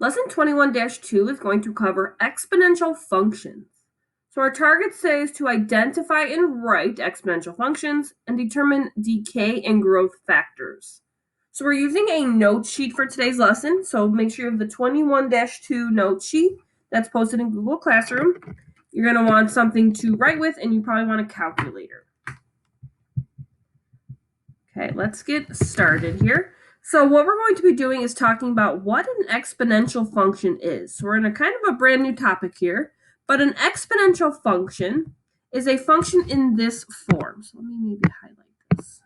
Lesson 21-2 is going to cover exponential functions. So our target today is to identify and write exponential functions and determine decay and growth factors. So we're using a note sheet for today's lesson. So make sure you have the 21-2 note sheet that's posted in Google Classroom. You're going to want something to write with, and you probably want a calculator. Okay, let's get started here. So what we're going to be doing is talking about what an exponential function is. So we're in a kind of a brand new topic here, but an exponential function is a function in this form. So let me maybe highlight this.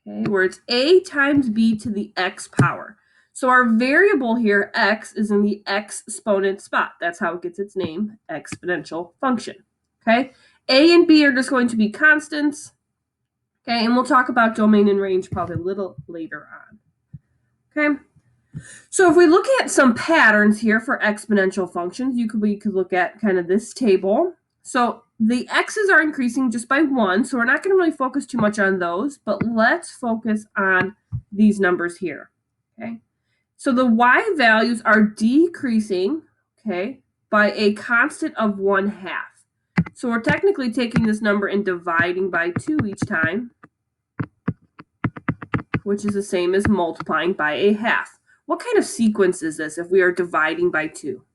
Okay, where it's a times b to the x power. So our variable here, x, is in the exponent spot. That's how it gets its name, exponential function. Okay, a and b are just going to be constants. Okay, and we'll talk about domain and range probably a little later on. Okay, so if we look at some patterns here for exponential functions, we could look at kind of this table. So the x's are increasing just by 1, so we're not going to really focus too much on those, but let's focus on these numbers here. Okay, so the y values are decreasing, okay, by a constant of 1/2. So we're technically taking this number and dividing by 2 each time, which is the same as multiplying by a half. What kind of sequence is this if we are dividing by 2?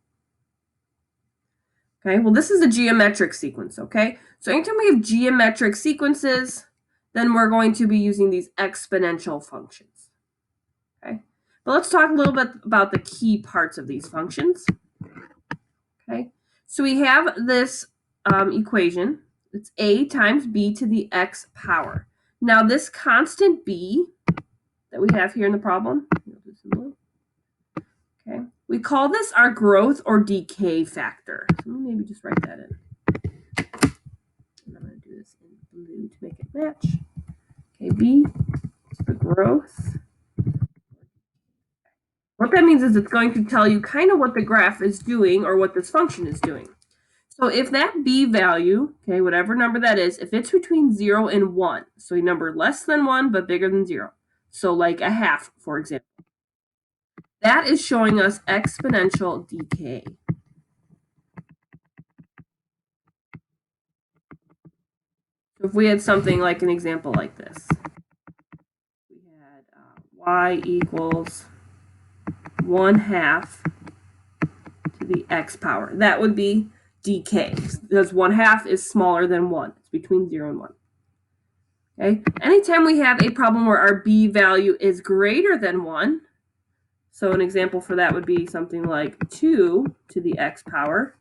Okay, well, this is a geometric sequence, okay? So anytime we have geometric sequences, then we're going to be using these exponential functions, okay? But let's talk a little bit about the key parts of these functions, okay? So we have this equation. It's a times b to the x power. Now this constant b that we have here in the problem, okay, we call this our growth or decay factor. So let me maybe just write that in. And I'm going to do this in blue to make it match. Okay, B is the growth. What that means is it's going to tell you kind of what the graph is doing or what this function is doing. So if that B value, okay, whatever number that is, if it's between 0 and 1, so a number less than 1 but bigger than 0, so like a half, for example, that is showing us exponential decay. So if we had something like an example like this, we had y equals 1/2 to the x power. That would be decay, because 1/2 is smaller than 1. It's between 0 and 1. Okay. Anytime we have a problem where our b value is greater than 1, so an example for that would be something like 2 to the x power,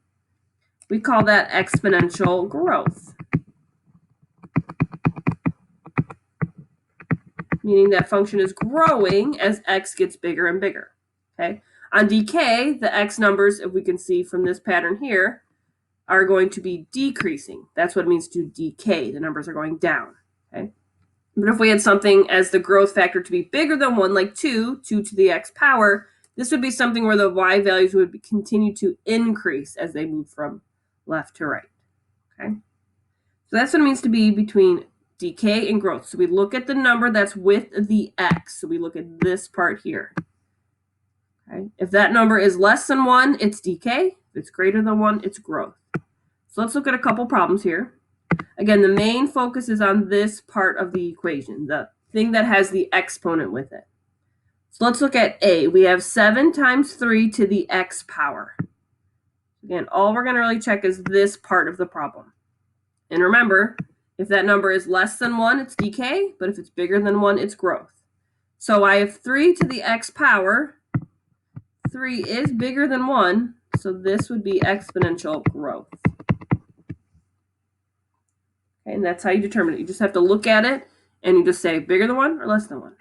we call that exponential growth, meaning that function is growing as x gets bigger and bigger. Okay. On decay, the x numbers, if we can see from this pattern here, are going to be decreasing. That's what it means to decay. The numbers are going down. Okay. But if we had something as the growth factor to be bigger than 1, like 2 to the x power, this would be something where the y values would continue to increase as they move from left to right. Okay. So that's what it means to be between decay and growth. So we look at the number that's with the x. So we look at this part here. Okay. If that number is less than 1, it's decay. If it's greater than 1, it's growth. So let's look at a couple problems here. Again, the main focus is on this part of the equation, the thing that has the exponent with it. So let's look at A. We have 7 times 3 to the x power. Again, all we're going to really check is this part of the problem. And remember, if that number is less than 1, it's decay, but if it's bigger than 1, it's growth. So I have 3 to the x power. 3 is bigger than 1, so this would be exponential growth. Okay, and that's how you determine it. You just have to look at it, and you just say bigger than 1 or less than 1.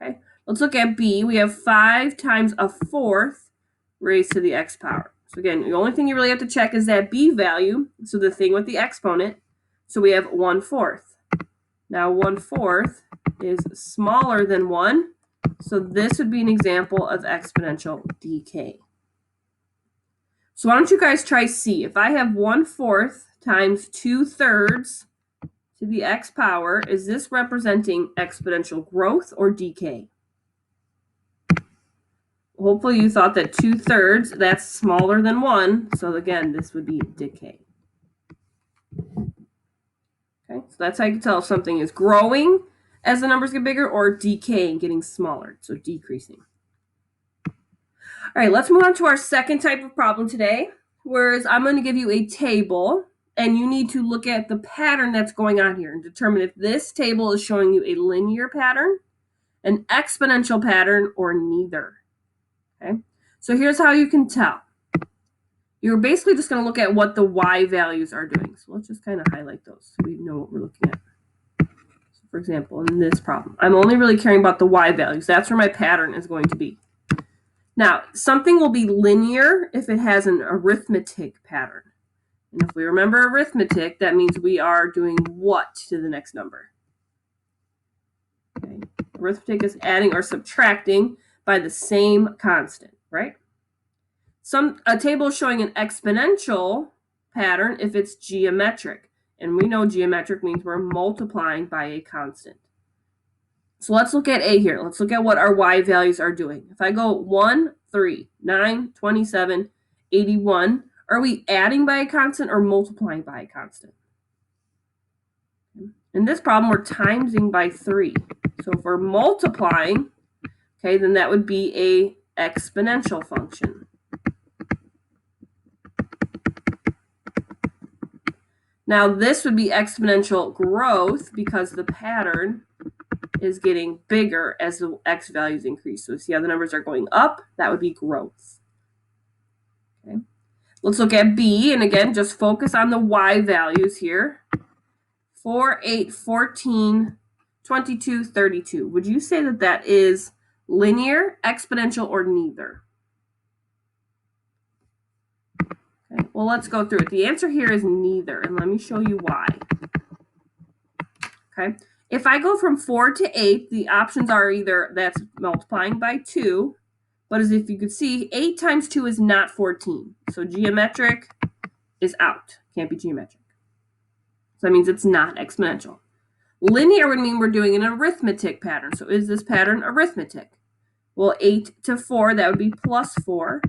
Okay, let's look at B. We have 5 times a fourth raised to the x power. So again, the only thing you really have to check is that B value, so the thing with the exponent. So we have 1/4. Now 1/4 is smaller than 1, so this would be an example of exponential decay. So why don't you guys try C? If I have 1/4 times 2/3 to the x power, is this representing exponential growth or decay? hopefully you thought that 2/3, that's smaller than 1. So again, this would be decay. Okay, so that's how you can tell if something is growing as the numbers get bigger or decaying, getting smaller, so decreasing. All right, let's move on to our second type of problem today, whereas I'm going to give you a table, and you need to look at the pattern that's going on here and determine if this table is showing you a linear pattern, an exponential pattern, or neither. Okay, so here's how you can tell. You're basically just going to look at what the y values are doing. So let's just kind of highlight those so we know what we're looking at. So for example, in this problem, I'm only really caring about the y values. That's where my pattern is going to be. Now, something will be linear if it has an arithmetic pattern. And if we remember arithmetic, that means we are doing what to the next number? Okay. Arithmetic is adding or subtracting by the same constant, right? A table is showing an exponential pattern if it's geometric. And we know geometric means we're multiplying by a constant. So let's look at A here. Let's look at what our y values are doing. If I go 1, 3, 9, 27, 81, are we adding by a constant or multiplying by a constant? In this problem, we're timesing by 3. So if we're multiplying, okay, then that would be a exponential function. Now this would be exponential growth because the pattern is getting bigger as the x values increase. So see how the numbers are going up? That would be growth. Okay. Let's look at B, and again, just focus on the y values here. 4, 8, 14, 22, 32. Would you say that that is linear, exponential, or neither? Okay, well, let's go through it. The answer here is neither, and let me show you why. Okay, if I go from 4 to 8, the options are either that's multiplying by 2, but as if you could see, 8 times 2 is not 14. So geometric is out. Can't be geometric. So that means it's not exponential. Linear would mean we're doing an arithmetic pattern. So is this pattern arithmetic? Well, 8 to 4, that would be plus 4.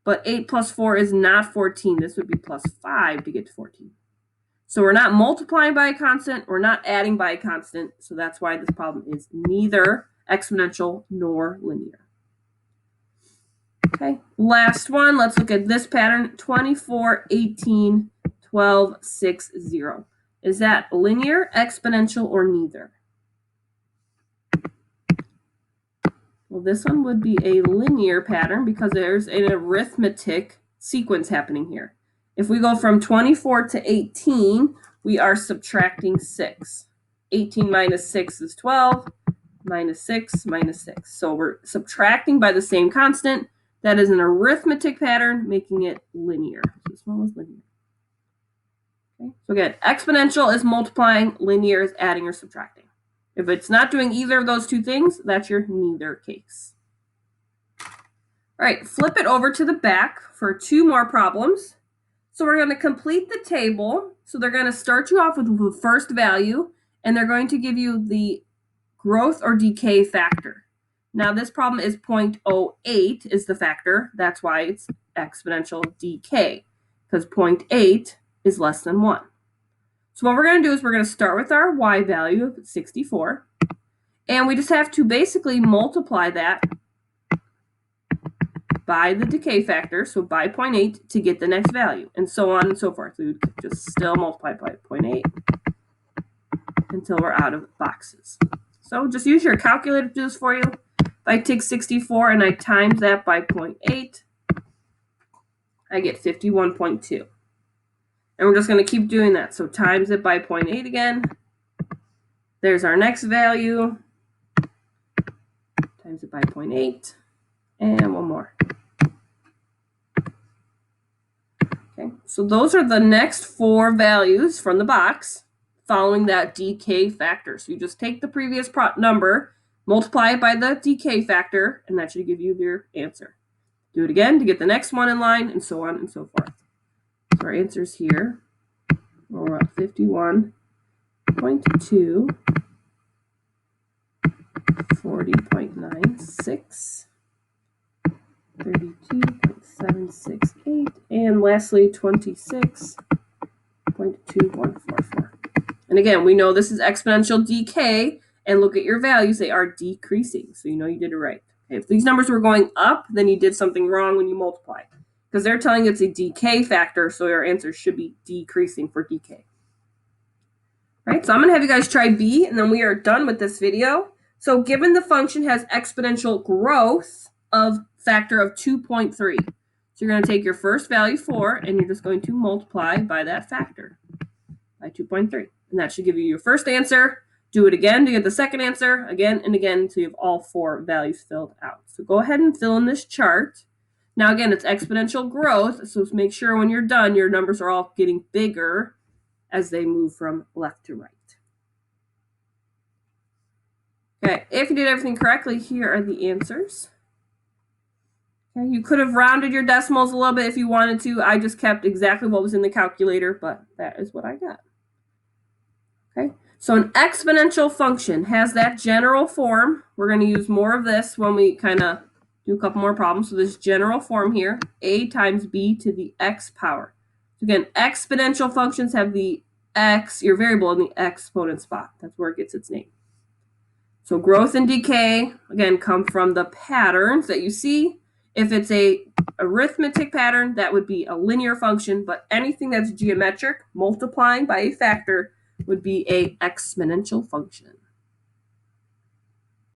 But 8 plus 4 is not 14. This would be plus 5 to get to 14. So we're not multiplying by a constant. We're not adding by a constant. So that's why this problem is neither exponential nor linear. Okay, last one. Let's look at this pattern. 24, 18, 12, 6, 0. Is that linear, exponential, or neither? Well, this one would be a linear pattern because there's an arithmetic sequence happening here. If we go from 24 to 18, we are subtracting 6. 18 minus 6 is 12, minus 6, minus 6. So we're subtracting by the same constant. That is an arithmetic pattern, making it linear. So this one was linear. Okay. So again, exponential is multiplying, linear is adding or subtracting. If it's not doing either of those two things, that's your neither case. All right, flip it over to the back for 2 more problems. So we're going to complete the table. So they're going to start you off with the first value, and they're going to give you the growth or decay factor. Now this problem is 0.08 is the factor. That's why it's exponential decay, because 0.8 is less than 1. So what we're going to do is we're going to start with our y value of 64, and we just have to basically multiply that by the decay factor, so by 0.8 to get the next value, and so on and so forth. We would just still multiply by 0.8 until we're out of boxes. So just use your calculator to do this for you. If I take 64 and I times that by 0.8, I get 51.2. And we're just going to keep doing that. So times it by 0.8 again. There's our next value. Times it by 0.8. And one more. Okay, so those are the next 4 values from the box following that decay factor. So you just take the previous number, multiply it by the decay factor, and that should give you your answer. Do it again to get the next one in line, and so on and so forth. So our answers here. We're at 51.2, 40.96, 32.768, and lastly 26.2144. And again, we know this is exponential decay, and look at your values, they are decreasing, so you know you did it right. Okay, if these numbers were going up, then you did something wrong when you multiply, because they're telling you it's a decay factor, so your answer should be decreasing for decay. Right, so I'm going to have you guys try B, and then we are done with this video. So given the function has exponential growth of factor of 2.3, so you're going to take your first value 4, and you're just going to multiply by that factor, by 2.3. And that should give you your first answer. Do it again to get the second answer, again and again, until you have all 4 values filled out. So go ahead and fill in this chart. Now again, it's exponential growth, so make sure when you're done, your numbers are all getting bigger as they move from left to right. Okay, if you did everything correctly, here are the answers. Okay, you could have rounded your decimals a little bit if you wanted to. I just kept exactly what was in the calculator, but that is what I got. Okay, so an exponential function has that general form. We're going to use more of this when we kind of do a couple more problems. So this general form here, a times b to the x power. So again, exponential functions have the x, your variable, in the exponent spot. That's where it gets its name. So growth and decay, again, come from the patterns that you see. If it's a arithmetic pattern, that would be a linear function, but anything that's geometric, multiplying by a factor, would be an exponential function.